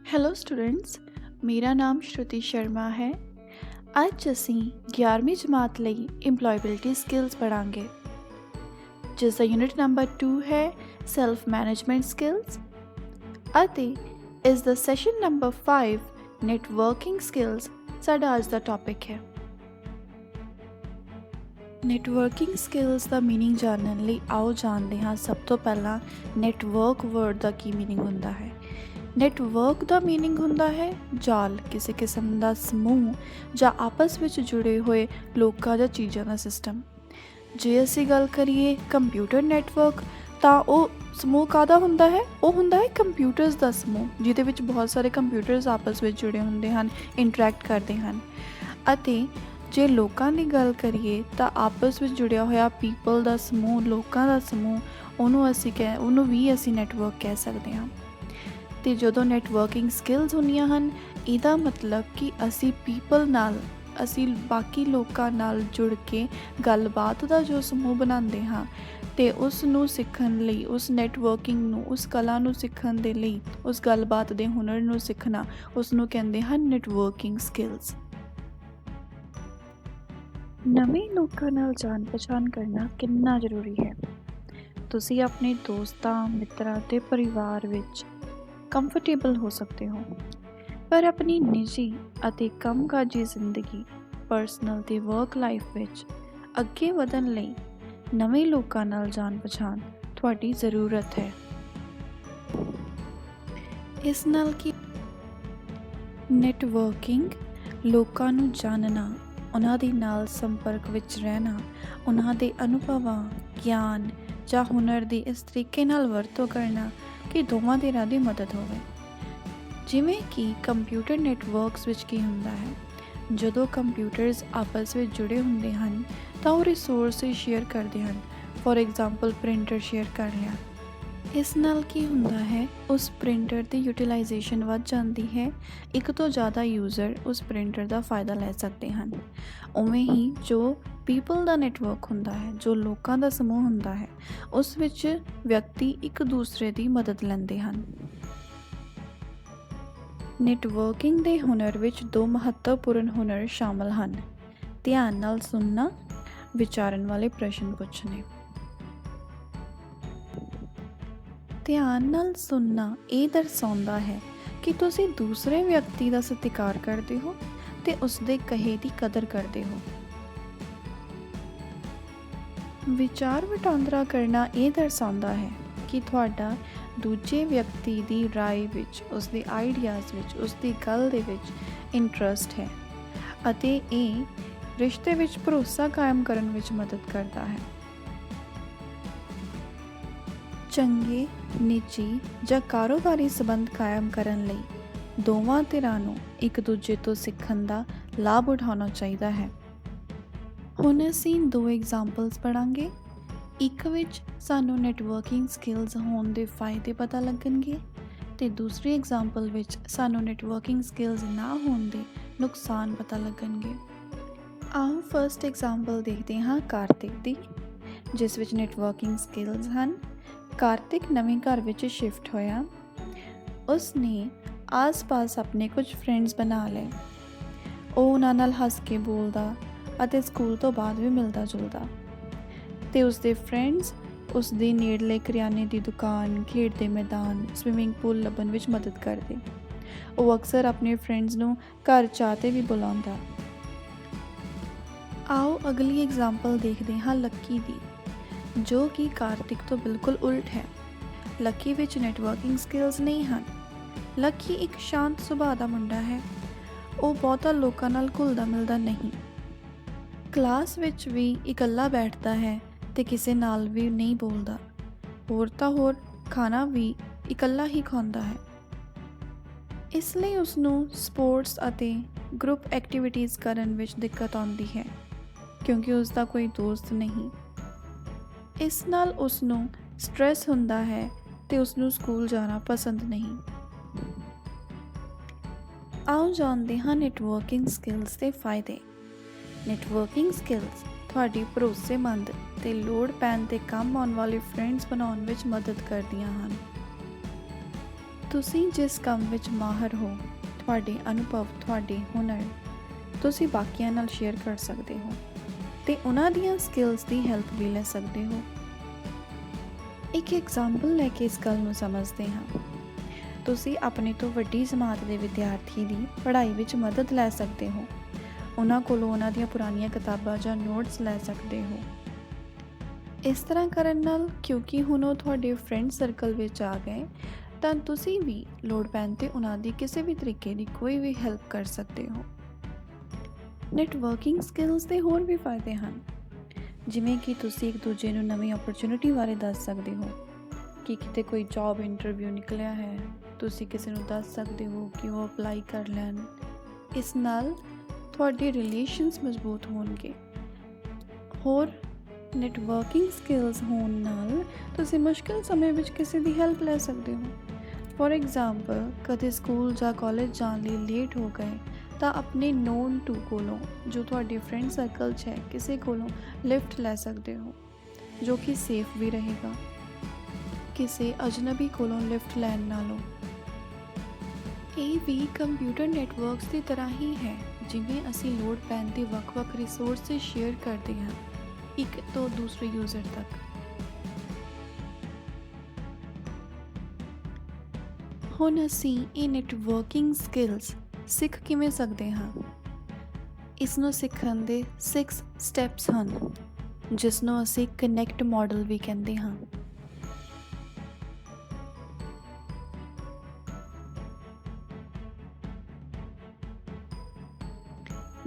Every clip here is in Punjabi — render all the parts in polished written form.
ਹੈਲੋ ਸਟੂਡੈਂਟਸ, ਮੇਰਾ ਨਾਮ ਸ਼ਰੁਤੀ ਸ਼ਰਮਾ ਹੈ। ਅੱਜ ਅਸੀਂ 11ਵੀਂ ਜਮਾਤ ਲਈ ਇੰਪਲੋਏਬਿਲਿਟੀ ਸਕਿੱਲਸ ਪੜ੍ਹਾਂਗੇ, ਜਿਸ ਦਾ ਯੂਨਿਟ ਨੰਬਰ 2 ਹੈ ਸੈਲਫ ਮੈਨੇਜਮੈਂਟ ਸਕਿੱਲਸ, ਅਤੇ ਇਸ ਦਾ ਸੈਸ਼ਨ ਨੰਬਰ 5 ਨੈਟਵਰਕਿੰਗ ਸਕਿੱਲਸ ਸਾਡਾ ਅੱਜ ਦਾ ਟੌਪਿਕ ਹੈ। ਨੈਟਵਰਕਿੰਗ ਸਕਿੱਲਸ ਦਾ ਮੀਨਿੰਗ ਜਾਣਨ ਲਈ ਆਓ ਜਾਣਦੇ ਹਾਂ ਸਭ ਤੋਂ ਪਹਿਲਾਂ ਨੈਟਵਰਕ ਵਰਡ ਦਾ ਕੀ ਮੀਨਿੰਗ ਹੁੰਦਾ ਹੈ। ਨੈਟਵਰਕ ਦਾ ਮੀਨਿੰਗ ਹੁੰਦਾ ਹੈ ਜਾਲ, ਕਿਸੇ ਕਿਸਮ ਦਾ ਸਮੂਹ ਜਾਂ ਆਪਸ ਵਿੱਚ ਜੁੜੇ ਹੋਏ ਲੋਕਾਂ ਜਾਂ ਚੀਜ਼ਾਂ ਦਾ ਸਿਸਟਮ। ਜੇ ਅਸੀਂ ਗੱਲ ਕਰੀਏ ਕੰਪਿਊਟਰ ਨੈਟਵਰਕ, ਤਾਂ ਉਹ ਸਮੂਹ ਕਾਹਦਾ ਹੁੰਦਾ ਹੈ? ਉਹ ਹੁੰਦਾ ਹੈ ਕੰਪਿਊਟਰਸ ਦਾ ਸਮੂਹ, ਜਿਹਦੇ ਵਿੱਚ ਬਹੁਤ ਸਾਰੇ ਕੰਪਿਊਟਰਸ ਆਪਸ ਵਿੱਚ ਜੁੜੇ ਹੁੰਦੇ ਹਨ, ਇੰਟਰੈਕਟ ਕਰਦੇ ਹਨ। ਅਤੇ ਜੇ ਲੋਕਾਂ ਦੀ ਗੱਲ ਕਰੀਏ ਤਾਂ ਆਪਸ ਵਿੱਚ ਜੁੜਿਆ ਹੋਇਆ ਪੀਪਲ ਦਾ ਸਮੂਹ, ਲੋਕਾਂ ਦਾ ਸਮੂਹ, ਉਹਨੂੰ ਵੀ ਅਸੀਂ ਨੈਟਵਰਕ ਕਹਿ ਸਕਦੇ ਹਾਂ। ਅਤੇ ਜਦੋਂ ਨੈਟਵਰਕਿੰਗ ਸਕਿੱਲਸ ਹੁੰਦੀਆਂ ਹਨ, ਇਹਦਾ ਮਤਲਬ ਕਿ ਅਸੀਂ ਪੀਪਲ ਨਾਲ, ਅਸੀਂ ਬਾਕੀ ਲੋਕਾਂ ਨਾਲ ਜੁੜ ਕੇ ਗੱਲਬਾਤ ਦਾ ਜੋ ਸਮੂਹ ਬਣਾਉਂਦੇ ਹਾਂ, ਅਤੇ ਉਸ ਨੂੰ ਸਿੱਖਣ ਲਈ, ਉਸ ਨੈਟਵਰਕਿੰਗ ਨੂੰ, ਉਸ ਕਲਾ ਨੂੰ ਸਿੱਖਣ ਦੇ ਲਈ, ਉਸ ਗੱਲਬਾਤ ਦੇ ਹੁਨਰ ਨੂੰ ਸਿੱਖਣਾ, ਉਸ ਨੂੰ ਕਹਿੰਦੇ ਹਨ ਨੈਟਵਰਕਿੰਗ ਸਕਿੱਲਸ। ਨਵੇਂ ਲੋਕਾਂ ਨਾਲ ਜਾਣ ਪਛਾਣ ਕਰਨਾ ਕਿੰਨਾ ਜ਼ਰੂਰੀ ਹੈ। ਤੁਸੀਂ ਆਪਣੇ ਦੋਸਤਾਂ, ਮਿੱਤਰਾਂ ਅਤੇ ਪਰਿਵਾਰ ਵਿੱਚ ਕੰਫਰਟੇਬਲ ਹੋ ਸਕਦੇ ਹੋ, ਪਰ ਆਪਣੀ ਨਿੱਜੀ ਅਤੇ ਕੰਮਕਾਜੀ ਜ਼ਿੰਦਗੀ, ਪਰਸਨਲ ਅਤੇ ਵਰਕ ਲਾਈਫ ਵਿੱਚ ਅੱਗੇ ਵਧਣ ਲਈ ਨਵੇਂ ਲੋਕਾਂ ਨਾਲ ਜਾਣ ਪਛਾਣ ਤੁਹਾਡੀ ਜ਼ਰੂਰਤ ਹੈ। ਇਸ ਨਾਲ ਕਿ ਨੈਟਵਰਕਿੰਗ ਲੋਕਾਂ ਨੂੰ ਜਾਣਨਾ, ਉਹਨਾਂ ਦੇ ਨਾਲ ਸੰਪਰਕ ਵਿੱਚ ਰਹਿਣਾ, ਉਹਨਾਂ ਦੇ ਅਨੁਭਵਾਂ, ਗਿਆਨ ਜਾਂ ਹੁਨਰ ਦੀ ਇਸ ਤਰੀਕੇ ਨਾਲ ਵਰਤੋਂ ਕਰਨਾ ਕਿ ਦੋਵਾਂ ਧਿਰਾਂ ਦੀ ਮਦਦ ਹੋਵੇ। ਜਿਵੇਂ ਕਿ ਕੰਪਿਊਟਰ ਨੈਟਵਰਕਸ ਵਿੱਚ ਕੀ ਹੁੰਦਾ ਹੈ, ਜਦੋਂ ਕੰਪਿਊਟਰਸ ਆਪਸ ਵਿੱਚ ਜੁੜੇ ਹੁੰਦੇ ਹਨ ਤਾਂ ਉਹ ਰਿਸੋਰਸਿਸ ਸ਼ੇਅਰ ਕਰਦੇ ਹਨ। ਫੋਰ ਐਗਜ਼ਾਮਪਲ, ਪ੍ਰਿੰਟਰ ਸ਼ੇਅਰ ਕਰ ਲਿਆ। ਇਸ ਨਾਲ ਕੀ ਹੁੰਦਾ ਹੈ, ਉਸ ਪ੍ਰਿੰਟਰ ਦੀ ਯੂਟੀਲਾਈਜੇਸ਼ਨ ਵੱਧ ਜਾਂਦੀ ਹੈ, ਇੱਕ ਤੋਂ ਜ਼ਿਆਦਾ ਯੂਜ਼ਰ ਉਸ ਪ੍ਰਿੰਟਰ ਦਾ ਫਾਇਦਾ ਲੈ ਸਕਦੇ ਹਨ। ਉਵੇਂ ਹੀ ਜੋ ਪੀਪਲ ਦਾ ਨੈਟਵਰਕ ਹੁੰਦਾ ਹੈ, ਜੋ ਲੋਕਾਂ ਦਾ ਸਮੂਹ ਹੁੰਦਾ ਹੈ, ਉਸ ਵਿੱਚ ਵਿਅਕਤੀ ਇੱਕ ਦੂਸਰੇ ਦੀ ਮਦਦ ਲੈਂਦੇ ਹਨ। ਨੈਟਵਰਕਿੰਗ ਦੇ ਹੁਨਰ ਵਿੱਚ 2 ਮਹੱਤਵਪੂਰਨ ਹੁਨਰ ਸ਼ਾਮਲ ਹਨ: ਧਿਆਨ ਨਾਲ ਸੁਣਨਾ, ਵਿਚਾਰਨ ਵਾਲੇ ਪ੍ਰਸ਼ਨ ਪੁੱਛਣੇ। ਧਿਆਨ ਨਾਲ ਸੁਣਨਾ ਇਹ ਦਰਸਾਉਂਦਾ ਹੈ ਕਿ ਤੁਸੀਂ ਦੂਸਰੇ ਵਿਅਕਤੀ ਦਾ ਸਤਿਕਾਰ ਕਰਦੇ ਹੋ ਅਤੇ ਉਸਦੇ ਕਹੇ ਦੀ ਕਦਰ ਕਰਦੇ ਹੋ। ਵਿਚਾਰ ਵਟਾਂਦਰਾ ਕਰਨਾ ਇਹ ਦਰਸਾਉਂਦਾ ਹੈ ਕਿ ਤੁਹਾਡਾ ਦੂਜੇ ਵਿਅਕਤੀ ਦੀ ਰਾਏ ਵਿੱਚ, ਉਸਦੇ ਆਈਡੀਆਜ਼ ਵਿੱਚ, ਉਸਦੀ ਗੱਲ ਦੇ ਵਿੱਚ ਇੰਟਰਸਟ ਹੈ, ਅਤੇ ਇਹ ਰਿਸ਼ਤੇ ਵਿੱਚ ਭਰੋਸਾ ਕਾਇਮ ਕਰਨ ਵਿੱਚ ਮਦਦ ਕਰਦਾ ਹੈ। ਚੰਗੇ ਨਿੱਜੀ ਜਾਂ ਕਾਰੋਬਾਰੀ ਸੰਬੰਧ ਕਾਇਮ ਕਰਨ ਲਈ ਦੋਵਾਂ ਧਿਰਾਂ ਨੂੰ ਇੱਕ ਦੂਜੇ ਤੋਂ ਸਿੱਖਣ ਦਾ ਲਾਭ ਉਠਾਉਣਾ ਚਾਹੀਦਾ ਹੈ। ਹੁਣ ਅਸੀਂ 2 ਐਗਜ਼ਾਮਪਲਸ ਪੜ੍ਹਾਂਗੇ। ਇੱਕ ਵਿੱਚ ਸਾਨੂੰ ਨੈਟਵਰਕਿੰਗ ਸਕਿੱਲਸ ਹੋਣ ਦੇ ਫਾਇਦੇ ਪਤਾ ਲੱਗਣਗੇ, ਅਤੇ ਦੂਸਰੀ ਐਗਜ਼ਾਮਪਲ ਵਿੱਚ ਸਾਨੂੰ ਨੈਟਵਰਕਿੰਗ ਸਕਿੱਲਸ ਨਾ ਹੋਣ ਦੇ ਨੁਕਸਾਨ ਪਤਾ ਲੱਗਣਗੇ। ਆਓ ਫਸਟ ਐਗਜ਼ਾਮਪਲ ਦੇਖਦੇ ਹਾਂ ਕਾਰਤਿਕ ਦੀ, ਜਿਸ ਵਿੱਚ ਨੈਟਵਰਕਿੰਗ ਸਕਿੱਲਸ ਹਨ। ਕਾਰਤਿਕ ਨਵੇਂ ਘਰ ਵਿੱਚ ਸ਼ਿਫਟ ਹੋਇਆ। ਉਸ ਨੇ ਆਸ-ਪਾਸ ਆਪਣੇ ਕੁਝ ਫਰੈਂਡਸ ਬਣਾ ਲਏ। ਉਹ ਉਹਨਾਂ ਨਾਲ ਹੱਸ ਕੇ ਬੋਲਦਾ ਅਤੇ ਸਕੂਲ ਤੋਂ ਬਾਅਦ ਵੀ ਮਿਲਦਾ ਜੁਲਦਾ, ਅਤੇ ਉਸਦੇ ਫਰੈਂਡਸ ਉਸਦੇ ਨੇੜਲੇ ਕਰਿਆਨੇ ਦੀ ਦੁਕਾਨ, ਖੇਡ ਦੇ ਮੈਦਾਨ, ਸਵਿਮਿੰਗ ਪੂਲ ਲੱਭਣ ਵਿੱਚ ਮਦਦ ਕਰਦੇ। ਉਹ ਅਕਸਰ ਆਪਣੇ ਫਰੈਂਡਸ ਨੂੰ ਘਰ ਚਾਹ 'ਤੇ ਵੀ ਬੁਲਾਉਂਦਾ। ਆਓ ਅਗਲੀ ਐਗਜ਼ਾਮਪਲ ਦੇਖਦੇ ਹਾਂ ਲੱਕੀ ਦੀ, ਜੋ ਕਿ ਕਾਰਤਿਕ ਤੋਂ ਬਿਲਕੁਲ ਉਲਟ ਹੈ। ਲੱਕੀ ਵਿੱਚ ਨੈਟਵਰਕਿੰਗ ਸਕਿੱਲਸ ਨਹੀਂ ਹਨ। ਲੱਕੀ ਇੱਕ ਸ਼ਾਂਤ ਸੁਭਾਅ ਦਾ ਮੁੰਡਾ ਹੈ। ਉਹ ਬਹੁਤਾ ਲੋਕਾਂ ਨਾਲ ਘੁਲਦਾ ਮਿਲਦਾ ਨਹੀਂ। ਕਲਾਸ ਵਿੱਚ ਵੀ ਇਕੱਲਾ ਬੈਠਦਾ ਹੈ ਅਤੇ ਕਿਸੇ ਨਾਲ ਵੀ ਨਹੀਂ ਬੋਲਦਾ। ਹੋਰ ਤਾਂ ਹੋਰ, ਖਾਣਾ ਵੀ ਇਕੱਲਾ ਹੀ ਖਾਂਦਾ ਹੈ। ਇਸ ਲਈ ਉਸਨੂੰ ਸਪੋਰਟਸ ਅਤੇ ਗਰੁੱਪ ਐਕਟੀਵਿਟੀਜ਼ ਕਰਨ ਵਿੱਚ ਦਿੱਕਤ ਆਉਂਦੀ ਹੈ, ਕਿਉਂਕਿ ਉਸਦਾ ਕੋਈ ਦੋਸਤ ਨਹੀਂ। ਇਸ ਨਾਲ ਉਸਨੂੰ ਸਟ੍ਰੈਸ ਹੁੰਦਾ ਹੈ ਅਤੇ ਉਸਨੂੰ ਸਕੂਲ ਜਾਣਾ ਪਸੰਦ ਨਹੀਂ। ਆਓ ਜਾਣਦੇ ਹਾਂ ਨੈਟਵਰਕਿੰਗ ਸਕਿੱਲਸ ਦੇ ਫਾਇਦੇ। ਨੈਟਵਰਕਿੰਗ ਸਕਿੱਲਸ ਤੁਹਾਡੀ ਭਰੋਸੇਮੰਦ ਅਤੇ ਲੋੜ ਪੈਣ 'ਤੇ ਕੰਮ ਆਉਣ ਵਾਲੇ ਫਰੈਂਡਸ ਬਣਾਉਣ ਵਿੱਚ ਮਦਦ ਕਰਦੀਆਂ ਹਨ। ਤੁਸੀਂ ਜਿਸ ਕੰਮ ਵਿੱਚ ਮਾਹਰ ਹੋ, ਤੁਹਾਡੇ ਅਨੁਭਵ, ਤੁਹਾਡੇ ਹੁਨਰ ਤੁਸੀਂ ਬਾਕੀਆਂ ਨਾਲ ਸ਼ੇਅਰ ਕਰ ਸਕਦੇ ਹੋ ਤੇ ਉਹਨਾਂ ਦੀਆਂ ਸਕਿੱਲਸ ਦੀ ਹੈਲਪ ਵੀ ਲੈ ਸਕਦੇ ਹੋ। ਇੱਕ ਐਗਜ਼ਾਮਪਲ ਲੈ ਕੇ ਇਸ ਗੱਲ ਨੂੰ ਸਮਝਦੇ ਹਾਂ। ਤੁਸੀਂ ਆਪਣੇ ਤੋਂ ਵੱਡੀ ਜਮਾਤ ਦੇ ਵਿਦਿਆਰਥੀ ਦੀ ਪੜ੍ਹਾਈ ਵਿੱਚ ਮਦਦ ਲੈ ਸਕਦੇ ਹੋ। ਉਹਨਾਂ ਕੋਲੋਂ ਉਹਨਾਂ ਦੀਆਂ ਪੁਰਾਣੀਆਂ ਕਿਤਾਬਾਂ ਜਾਂ ਨੋਟਸ ਲੈ ਸਕਦੇ ਹੋ। ਇਸ ਤਰ੍ਹਾਂ ਕਰਨ ਨਾਲ ਕਿਉਂਕਿ ਹੁਣ ਉਹ ਤੁਹਾਡੇ ਫਰੈਂਡ ਸਰਕਲ ਵਿੱਚ ਆ ਗਏ ਤਾਂ ਤੁਸੀਂ ਵੀ ਲੋੜ ਪੈਣ 'ਤੇ ਉਹਨਾਂ ਦੀ ਕਿਸੇ ਵੀ ਤਰੀਕੇ ਦੀ ਕੋਈ ਵੀ ਹੈਲਪ ਕਰ ਸਕਦੇ ਹੋ। ਨੈਟਵਰਕਿੰਗ ਸਕਿੱਲਸ ਦੇ ਹੋਰ ਵੀ ਫਾਇਦੇ ਹਨ, ਜਿਵੇਂ ਕਿ ਤੁਸੀਂ ਇੱਕ ਦੂਜੇ ਨੂੰ ਨਵੀਂ ਓਪਰਚੁਨਿਟੀ ਬਾਰੇ ਦੱਸ ਸਕਦੇ ਹੋ ਕਿ ਕਿਤੇ ਕੋਈ ਜੌਬ ਇੰਟਰਵਿਊ ਨਿਕਲਿਆ ਹੈ, ਤੁਸੀਂ ਕਿਸੇ ਨੂੰ ਦੱਸ ਸਕਦੇ ਹੋ ਕਿ ਉਹ ਅਪਲਾਈ ਕਰ ਲੈਣ। ਇਸ ਨਾਲ ਤੁਹਾਡੇ ਰਿਲੇਸ਼ਨਸ ਮਜ਼ਬੂਤ ਹੋਣਗੇ। ਹੋਰ ਨੈਟਵਰਕਿੰਗ ਸਕਿੱਲਸ ਹੋਣ ਨਾਲ ਤੁਸੀਂ ਮੁਸ਼ਕਿਲ ਸਮੇਂ ਵਿੱਚ ਕਿਸੇ ਦੀ ਹੈਲਪ ਲੈ ਸਕਦੇ ਹੋ। ਫੋਰ ਐਗਜ਼ਾਮਪਲ, ਕਦੇ ਸਕੂਲ ਜਾਂ ਕਾਲਜ ਜਾਣ ਲਈ ਲੇਟ ਹੋ ਗਏ ਤਾਂ ਆਪਣੇ ਨੋਨ ਟੂ ਕੋਲੋਂ, ਜੋ ਤੁਹਾਡੇ ਫਰੈਂਡ ਸਰਕਲ 'ਚ ਹੈ, ਕਿਸੇ ਕੋਲੋਂ ਲਿਫਟ ਲੈ ਸਕਦੇ ਹੋ, ਜੋ ਕਿ ਸੇਫ ਵੀ ਰਹੇਗਾ ਕਿਸੇ ਅਜਨਬੀ ਕੋਲੋਂ ਲਿਫਟ ਲੈਣ ਨਾਲੋਂ। ਇਹ ਵੀ ਕੰਪਿਊਟਰ ਨੈਟਵਰਕਸ ਦੀ ਤਰ੍ਹਾਂ ਹੀ ਹੈ, ਜਿਵੇਂ ਅਸੀਂ ਲੋੜ ਪੈਣ 'ਤੇ ਵੱਖ-ਵੱਖ ਰਿਸੋਰਸਿਸ ਸ਼ੇਅਰ ਕਰਦੇ ਹਾਂ ਇੱਕ ਤੋਂ ਦੂਸਰੇ ਯੂਜ਼ਰ ਤੱਕ। ਹੁਣ ਅਸੀਂ ਇਹ ਨੈਟਵਰਕਿੰਗ ਸਕਿੱਲਸ ਸਿੱਖ ਕਿਵੇਂ ਸਕਦੇ ਹਾਂ? ਇਸ ਨੂੰ ਸਿੱਖਣ ਦੇ 6 ਸਟੈਪਸ ਹਨ, ਜਿਸ ਨੂੰ ਅਸੀਂ ਕਨੈਕਟ ਮਾਡਲ ਵੀ ਕਹਿੰਦੇ ਹਾਂ।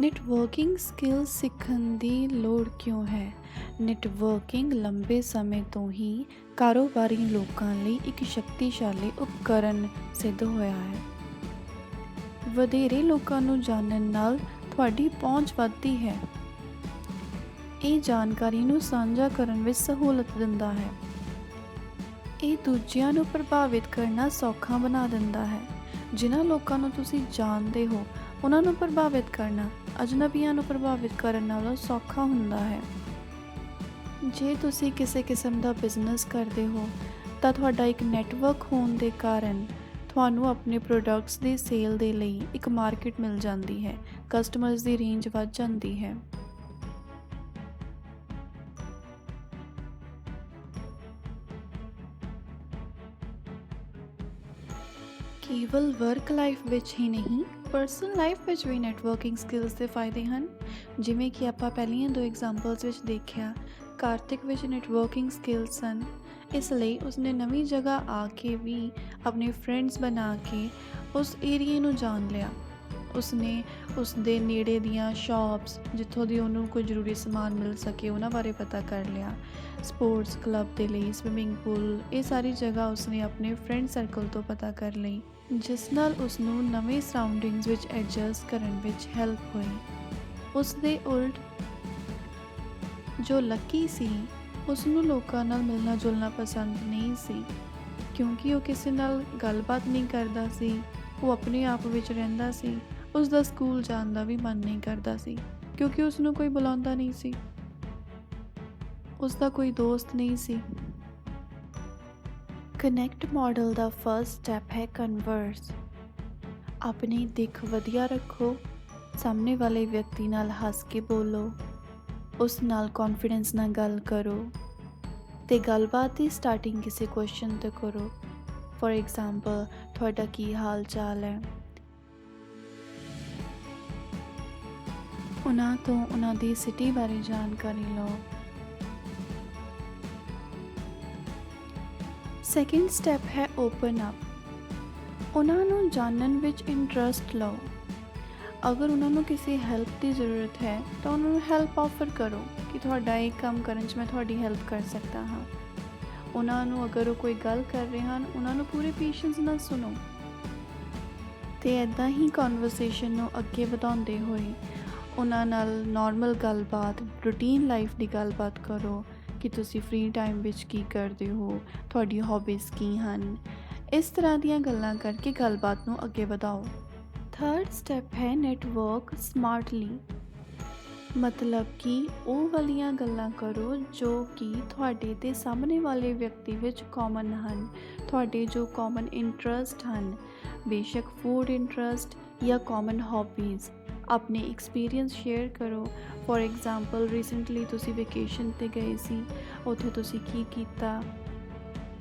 ਨੈਟਵਰਕਿੰਗ ਸਕਿੱਲ ਸਿੱਖਣ ਦੀ ਲੋੜ ਕਿਉਂ ਹੈ? ਨੈਟਵਰਕਿੰਗ ਲੰਬੇ ਸਮੇਂ ਤੋਂ ਹੀ ਕਾਰੋਬਾਰੀ ਲੋਕਾਂ ਲਈ ਇੱਕ ਸ਼ਕਤੀਸ਼ਾਲੀ ਉਪਕਰਨ ਸਿੱਧ ਹੋਇਆ ਹੈ। ਵਧੇਰੇ ਲੋਕਾਂ ਨੂੰ ਜਾਣਨ ਨਾਲ ਤੁਹਾਡੀ ਪਹੁੰਚ ਵੱਧਦੀ ਹੈ। ਇਹ ਜਾਣਕਾਰੀ ਨੂੰ ਸਾਂਝਾ ਕਰਨ ਵਿੱਚ ਸਹੂਲਤ ਦਿੰਦਾ ਹੈ। ਇਹ ਦੂਜਿਆਂ ਨੂੰ ਪ੍ਰਭਾਵਿਤ ਕਰਨਾ ਸੌਖਾ ਬਣਾ ਦਿੰਦਾ ਹੈ। ਜਿਨ੍ਹਾਂ ਲੋਕਾਂ ਨੂੰ ਤੁਸੀਂ ਜਾਣਦੇ ਹੋ, ਉਹਨਾਂ ਨੂੰ ਪ੍ਰਭਾਵਿਤ ਕਰਨਾ ਅਜਨਬੀਆਂ ਨੂੰ ਪ੍ਰਭਾਵਿਤ ਕਰਨ ਨਾਲੋਂ ਸੌਖਾ ਹੁੰਦਾ ਹੈ। ਜੇ ਤੁਸੀਂ ਕਿਸੇ ਕਿਸਮ ਦਾ ਬਿਜ਼ਨਸ ਕਰਦੇ ਹੋ ਤਾਂ ਤੁਹਾਡਾ ਇੱਕ ਨੈਟਵਰਕ ਹੋਣ ਦੇ ਕਾਰਨ ਤੁਹਾਨੂੰ ਆਪਣੇ ਪ੍ਰੋਡਕਟਸ ਦੀ ਸੇਲ ਦੇ ਲਈ ਇੱਕ ਮਾਰਕੀਟ ਮਿਲ ਜਾਂਦੀ ਹੈ, ਕਸਟਮਰਸ ਦੀ ਰੇਂਜ ਵੱਧ ਜਾਂਦੀ ਹੈ। ਕੇਵਲ ਵਰਕ ਲਾਈਫ ਵਿੱਚ ਹੀ ਨਹੀਂ, ਪਰਸਨਲ ਲਾਈਫ ਵਿੱਚ ਵੀ ਨੈਟਵਰਕਿੰਗ ਸਕਿੱਲਸ ਦੇ ਫਾਇਦੇ ਹਨ। ਜਿਵੇਂ ਕਿ ਆਪਾਂ ਪਹਿਲੀਆਂ 2 ਐਗਜ਼ਾਮਪਲਸ ਵਿੱਚ ਦੇਖਿਆ, ਕਾਰਤਿਕ ਵਿੱਚ ਨੈਟਵਰਕਿੰਗ ਸਕਿੱਲਸ ਸਨ, ਇਸ ਲਈ ਉਸਨੇ ਨਵੀਂ ਜਗ੍ਹਾ ਆ ਕੇ ਵੀ ਆਪਣੇ ਫਰੈਂਡਸ ਬਣਾ ਕੇ ਉਸ ਏਰੀਏ ਨੂੰ ਜਾਣ ਲਿਆ। ਉਸਨੇ ਉਸਦੇ ਨੇੜੇ ਦੀਆਂ ਸ਼ਾਪਸ, ਜਿੱਥੋਂ ਦੀ ਉਹਨੂੰ ਕੋਈ ਜ਼ਰੂਰੀ ਸਮਾਨ ਮਿਲ ਸਕੇ, ਉਹਨਾਂ ਬਾਰੇ ਪਤਾ ਕਰ ਲਿਆ। ਸਪੋਰਟਸ ਕਲੱਬ ਦੇ ਲਈ ਸਵਿਮਿੰਗ ਪੂਲ, ਇਹ ਸਾਰੀ ਜਗ੍ਹਾ ਉਸਨੇ ਆਪਣੇ ਫਰੈਂਡ ਸਰਕਲ ਤੋਂ ਪਤਾ ਕਰ ਲਈ, ਜਿਸ ਨਾਲ ਉਸਨੂੰ ਨਵੇਂ ਸਰਾਊਂਡਿੰਗਸ ਵਿੱਚ ਐਡਜਸਟ ਕਰਨ ਵਿੱਚ ਹੈਲਪ ਹੋਈ। ਉਸ ਦੇ ਉਲਟ ਜੋ ਲੱਕੀ ਸੀ, ਉਸਨੂੰ ਲੋਕਾਂ ਨਾਲ ਮਿਲਣਾ ਜੁਲਣਾ ਪਸੰਦ ਨਹੀਂ ਸੀ, ਕਿਉਂਕਿ ਉਹ ਕਿਸੇ ਨਾਲ ਗੱਲਬਾਤ ਨਹੀਂ ਕਰਦਾ ਸੀ, ਉਹ ਆਪਣੇ ਆਪ ਵਿੱਚ ਰਹਿੰਦਾ ਸੀ। ਉਸ ਦਾ ਸਕੂਲ ਜਾਣ ਦਾ ਵੀ ਮਨ ਨਹੀਂ ਕਰਦਾ ਸੀ, ਕਿਉਂਕਿ ਉਸਨੂੰ ਕੋਈ ਬੁਲਾਉਂਦਾ ਨਹੀਂ ਸੀ, ਉਸਦਾ ਕੋਈ ਦੋਸਤ ਨਹੀਂ ਸੀ। ਕਨੈਕਟ ਮਾਡਲ ਦਾ ਫਰਸਟ ਸਟੈਪ ਹੈ ਕਨਵਰਸ। ਆਪਣੀ ਦਿੱਖ ਵਧੀਆ ਰੱਖੋ, ਸਾਹਮਣੇ ਵਾਲੇ ਵਿਅਕਤੀ ਨਾਲ ਹੱਸ ਕੇ ਬੋਲੋ, ਉਸ ਨਾਲ ਕੌਨਫੀਡੈਂਸ ਨਾਲ ਗੱਲ ਕਰੋ ਤੇ ਗੱਲਬਾਤ ਦੀ ਸਟਾਰਟਿੰਗ ਕਿਸੇ ਕੁਐਸਚਨ ਤੋਂ ਕਰੋ। ਫੋਰ ਐਗਜ਼ਾਮਪਲ, ਤੁਹਾਡਾ ਕੀ ਹਾਲ ਚਾਲ ਹੈ? ਉਹਨਾਂ ਤੋਂ ਉਹਨਾਂ ਦੀ ਸਿਟੀ ਬਾਰੇ ਜਾਣਕਾਰੀ ਲਓ। ਸੈਕਿੰਡ ਸਟੈਪ ਹੈ ਓਪਨ ਅਪ। ਉਹਨਾਂ ਨੂੰ ਜਾਣਨ ਵਿੱਚ ਇੰਟਰਸਟ ਲਓ। ਅਗਰ ਉਹਨਾਂ ਨੂੰ ਕਿਸੇ ਹੈਲਪ ਦੀ ਜ਼ਰੂਰਤ ਹੈ ਤਾਂ ਉਹਨਾਂ ਨੂੰ ਹੈਲਪ ਆਫਰ ਕਰੋ ਕਿ ਤੁਹਾਡਾ ਇਹ ਕੰਮ ਕਰਨ 'ਚ ਮੈਂ ਤੁਹਾਡੀ ਹੈਲਪ ਕਰ ਸਕਦਾ ਹਾਂ। ਉਹਨਾਂ ਨੂੰ ਅਗਰ ਉਹ ਕੋਈ ਗੱਲ ਕਰ ਰਹੇ ਹਨ, ਉਹਨਾਂ ਨੂੰ ਪੂਰੇ ਪੇਸ਼ੈਂਸ ਨਾਲ ਸੁਣੋ ਅਤੇ ਇੱਦਾਂ ਹੀ ਕਨਵਰਸੇਸ਼ਨ ਨੂੰ ਅੱਗੇ ਵਧਾਉਂਦੇ ਹੋਏ ਉਹਨਾਂ ਨਾਲ ਨੋਰਮਲ ਗੱਲਬਾਤ, ਰੂਟੀਨ ਲਾਈਫ ਦੀ ਗੱਲਬਾਤ ਕਰੋ ਕਿ ਤੁਸੀਂ ਫ੍ਰੀ ਟਾਈਮ ਵਿੱਚ ਕੀ ਕਰਦੇ ਹੋ, ਤੁਹਾਡੀ ਹੌਬੀਜ਼ ਕੀ ਹਨ। ਇਸ ਤਰ੍ਹਾਂ ਦੀਆਂ ਗੱਲਾਂ ਕਰਕੇ ਗੱਲਬਾਤ ਨੂੰ ਅੱਗੇ ਵਧਾਓ। ਥਰਡ ਸਟੈਪ ਹੈ ਨੈਟਵਰਕ ਸਮਾਰਟਲੀ। ਮਤਲਬ ਕਿ ਉਹ ਵਾਲੀਆਂ ਗੱਲਾਂ ਕਰੋ ਜੋ ਕਿ ਤੁਹਾਡੇ ਅਤੇ ਸਾਹਮਣੇ ਵਾਲੇ ਵਿਅਕਤੀ ਵਿੱਚ ਕਾਮਨ ਹਨ। ਤੁਹਾਡੇ ਜੋ ਕਾਮਨ ਇੰਟਰਸਟ ਹਨ, ਬੇਸ਼ੱਕ ਫੂਡ ਇੰਟਰਸਟ ਜਾਂ ਕਾਮਨ ਹੌਬੀਜ਼। ਆਪਣੇ ਐਕਸਪੀਰੀਅੰਸ ਸ਼ੇਅਰ ਕਰੋ। ਫੋਰ ਐਗਜ਼ਾਮਪਲ ਰੀਸੈਂਟਲੀ ਤੁਸੀਂ ਵੈਕੇਸ਼ਨ 'ਤੇ ਗਏ ਸੀ, ਉੱਥੇ ਤੁਸੀਂ ਕੀ ਕੀਤਾ,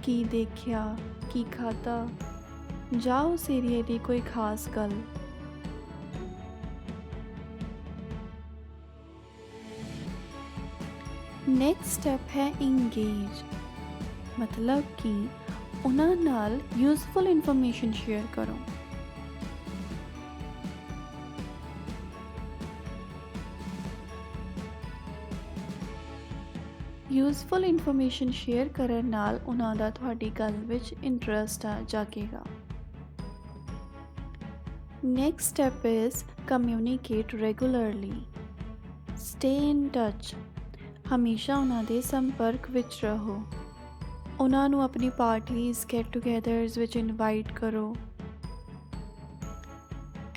ਕੀ ਦੇਖਿਆ, ਕੀ ਖਾਧਾ, ਜਾਂ ਉਸ ਏਰੀਏ ਦੀ ਕੋਈ ਖਾਸ ਗੱਲ। ਨੈਕਸਟ ਸਟੈਪ ਹੈ ਇੰਗੇਜ, ਮਤਲਬ ਕਿ ਉਹਨਾਂ ਨਾਲ ਯੂਜ਼ਫੁਲ ਇਨਫੋਰਮੇਸ਼ਨ ਸ਼ੇਅਰ ਕਰੋ। ਯੂਜ਼ਫੁਲ ਇਨਫੋਰਮੇਸ਼ਨ ਸ਼ੇਅਰ ਕਰਨ ਨਾਲ ਉਹਨਾਂ ਦਾ ਤੁਹਾਡੀ ਗੱਲ ਵਿੱਚ ਇੰਟਰਸਟ ਆ ਜਾਗੇਗਾ। Next step is communicate regularly, stay in touch. ਹਮੇਸ਼ਾ ਉਹਨਾਂ ਦੇ ਸੰਪਰਕ ਵਿੱਚ ਰਹੋ। ਉਹਨਾਂ ਨੂੰ ਆਪਣੀ ਪਾਰਟੀਜ਼, ਗੈਟ ਟੂਗੈਦਰਸ ਵਿੱਚ ਇਨਵਾਈਟ ਕਰੋ।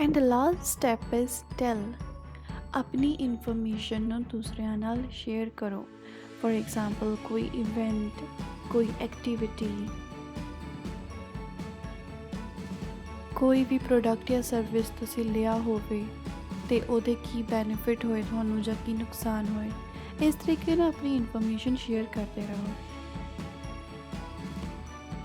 ਐਂਡ ਲਾਸਟ ਸਟੈਪ ਇਜ਼ ਟੈਲ, ਆਪਣੀ ਇਨਫੋਰਮੇਸ਼ਨ ਨੂੰ ਦੂਸਰਿਆਂ ਨਾਲ ਸ਼ੇਅਰ ਕਰੋ। ਫੋਰ ਐਗਜ਼ਾਮਪਲ ਕੋਈ ਇਵੈਂਟ, ਕੋਈ ਐਕਟੀਵਿਟੀ, ਕੋਈ ਵੀ ਪ੍ਰੋਡਕਟ ਜਾਂ ਸਰਵਿਸ ਤੁਸੀਂ ਲਿਆ ਹੋਵੇ ਅਤੇ ਉਹਦੇ ਕੀ ਬੈਨੀਫਿਟ ਹੋਏ ਤੁਹਾਨੂੰ ਜਾਂ ਕੀ ਨੁਕਸਾਨ ਹੋਏ। ਇਸ ਤਰੀਕੇ ਨਾਲ ਆਪਣੀ ਇਨਫੋਰਮੇਸ਼ਨ ਸ਼ੇਅਰ ਕਰਦੇ ਰਹੋ।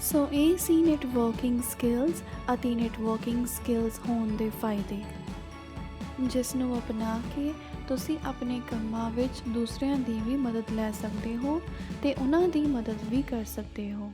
ਸੋ ਇਹ ਸੀ ਨੈਟਵਰਕਿੰਗ ਸਕਿੱਲਸ ਅਤੇ ਨੈਟਵਰਕਿੰਗ ਸਕਿੱਲਸ ਹੋਣ ਦੇ ਫਾਇਦੇ, ਜਿਸ ਨੂੰ ਅਪਣਾ ਕੇ ਤੁਸੀਂ ਆਪਣੇ ਕੰਮਾਂ ਵਿੱਚ ਦੂਸਰਿਆਂ ਦੀ ਵੀ ਮਦਦ ਲੈ ਸਕਦੇ ਹੋ ਅਤੇ ਉਹਨਾਂ ਦੀ ਮਦਦ ਵੀ ਕਰ ਸਕਦੇ ਹੋ।